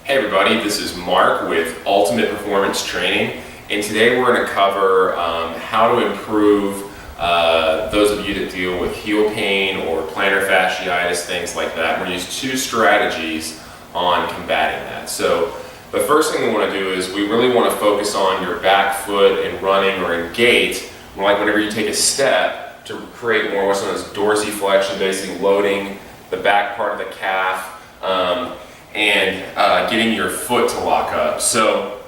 Hey everybody, this is Mark with Ultimate Performance Training, and today we're going to cover how to improve those of you that deal with heel pain or plantar fasciitis, things like that. We're going to use two strategies on combating that. So the first thing we want to do is we really want to focus on your back foot in running or in gait, like whenever you take a step, to create more what's known as dorsiflexion, basically loading the back part of the calf and getting your foot to lock up. So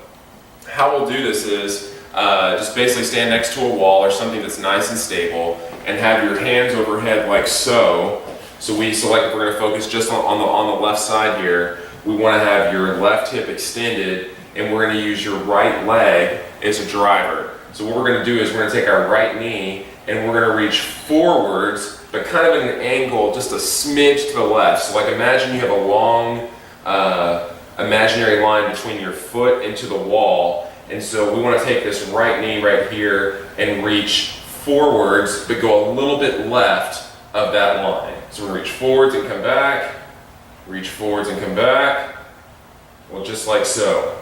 how we'll do this is just basically stand next to a wall or something that's nice and stable and have your hands overhead like so. So like if we're going to focus just on the left side here, we want to have your left hip extended and we're going to use your right leg as a driver. So what we're going to do is we're going to take our right knee and we're going to reach forwards, but kind of at an angle just a smidge to the left. So like imagine you have a long imaginary line between your foot into the wall, and so we want to take this right knee right here and reach forwards but go a little bit left of that line. So we're going to reach forwards and come back, reach forwards and come back, well, just like so.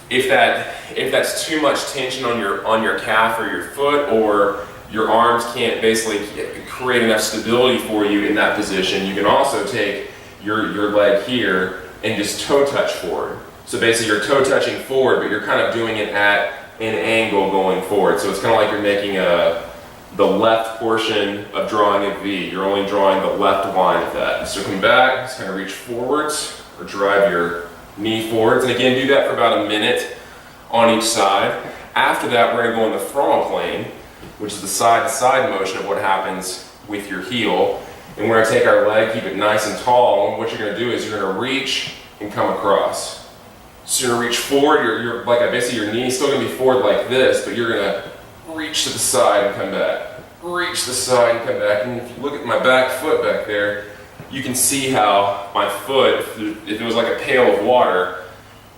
If that's too much tension on your calf or your foot, or your arms can't basically create enough stability for you in that position, you can also take your leg here and just toe touch forward. So basically you're toe touching forward, but you're kind of doing it at an angle going forward. So it's kind of like you're making the left portion of drawing a V. You're only drawing the left line of that. So come back, just kind of reach forwards or drive your knee forwards. And again, do that for about a minute on each side. After that, we're going to go in the frontal plane, which is the side-to-side motion of what happens with your heel. And we're going to take our leg, keep it nice and tall, and what you're going to do is you're going to reach and come across. So you're going to reach forward, basically your knee's still going to be forward like this, but you're going to reach to the side and come back. Reach to the side and come back. And if you look at my back foot back there, you can see how my foot, if it was like a pail of water,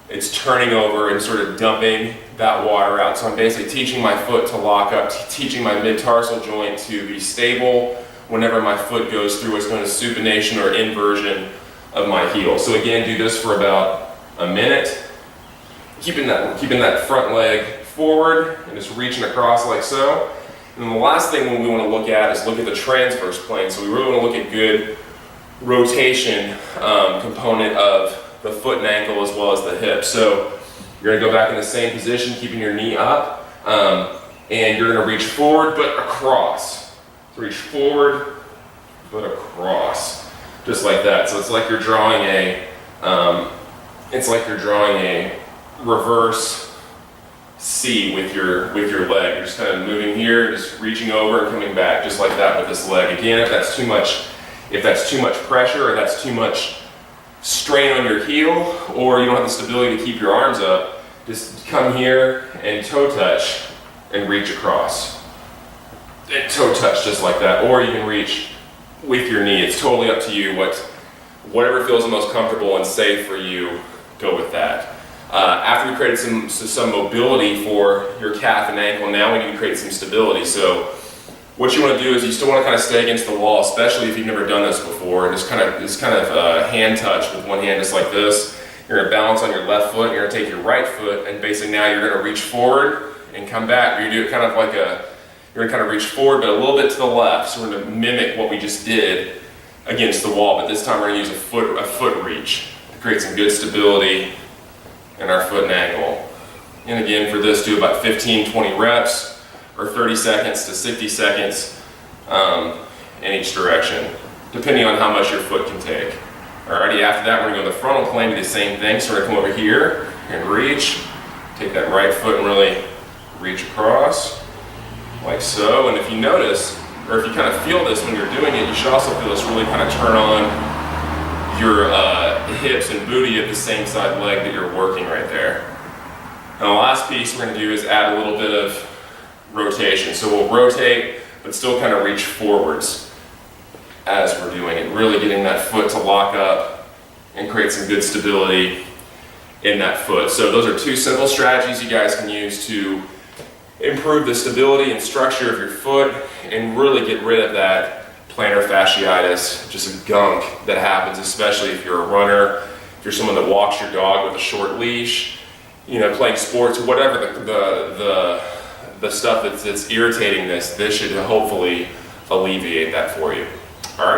it's turning over and sort of dumping that water out. So I'm basically teaching my foot to lock up, teaching my mid-tarsal joint to be stable whenever my foot goes through what's known as supination or inversion of my heel. So again, do this for about a minute, keeping that front leg forward and just reaching across like so. And then the last thing we want to look at is look at the transverse plane. So we really want to look at good rotation component of the foot and ankle as well as the hip. So you're going to go back in the same position, keeping your knee up, and you're going to reach forward but across. So reach forward but across, just like that. So it's like you're drawing a reverse C with your leg. You're just kind of moving here, just reaching over and coming back, just like that with this leg. Again, if that's too much pressure or that's too much strain on your heel, or you don't have the stability to keep your arms up, just come here and toe touch and reach across. And toe touch just like that, or you can reach with your knee. It's totally up to you. Whatever feels the most comfortable and safe for you, go with that. After we created some mobility for your calf and ankle, now we need to create some stability. So what you want to do is you still want to kind of stay against the wall, especially if you've never done this before, and just kind of hand touch with one hand just like this. You're going to balance on your left foot, you're going to take your right foot, and basically now you're going to reach forward and come back. You're going to do it kind of like you're going to kind of reach forward but a little bit to the left. So we're going to mimic what we just did against the wall, but this time we're going to use a foot reach to create some good stability in our foot and ankle. And again, for this, do about 15-20 reps or 30 seconds to 60 seconds in each direction, depending on how much your foot can take. Alrighty, after that we're going to go to the frontal plane, do the same thing. So we're going to come over here and reach, take that right foot and really reach across, like so. And if you notice, or if you kind of feel this when you're doing it, you should also feel this really kind of turn on your hips and booty of the same side leg that you're working right there. And the last piece we're going to do is add a little bit of rotation. So we'll rotate, but still kind of reach forwards as we're doing it, really getting that foot to lock up and create some good stability in that foot. So those are two simple strategies you guys can use to improve the stability and structure of your foot and really get rid of that plantar fasciitis, just a gunk that happens, especially if you're a runner if you're someone that walks your dog with a short leash, you know, playing sports, whatever the stuff that's irritating this should hopefully alleviate that for you. All right.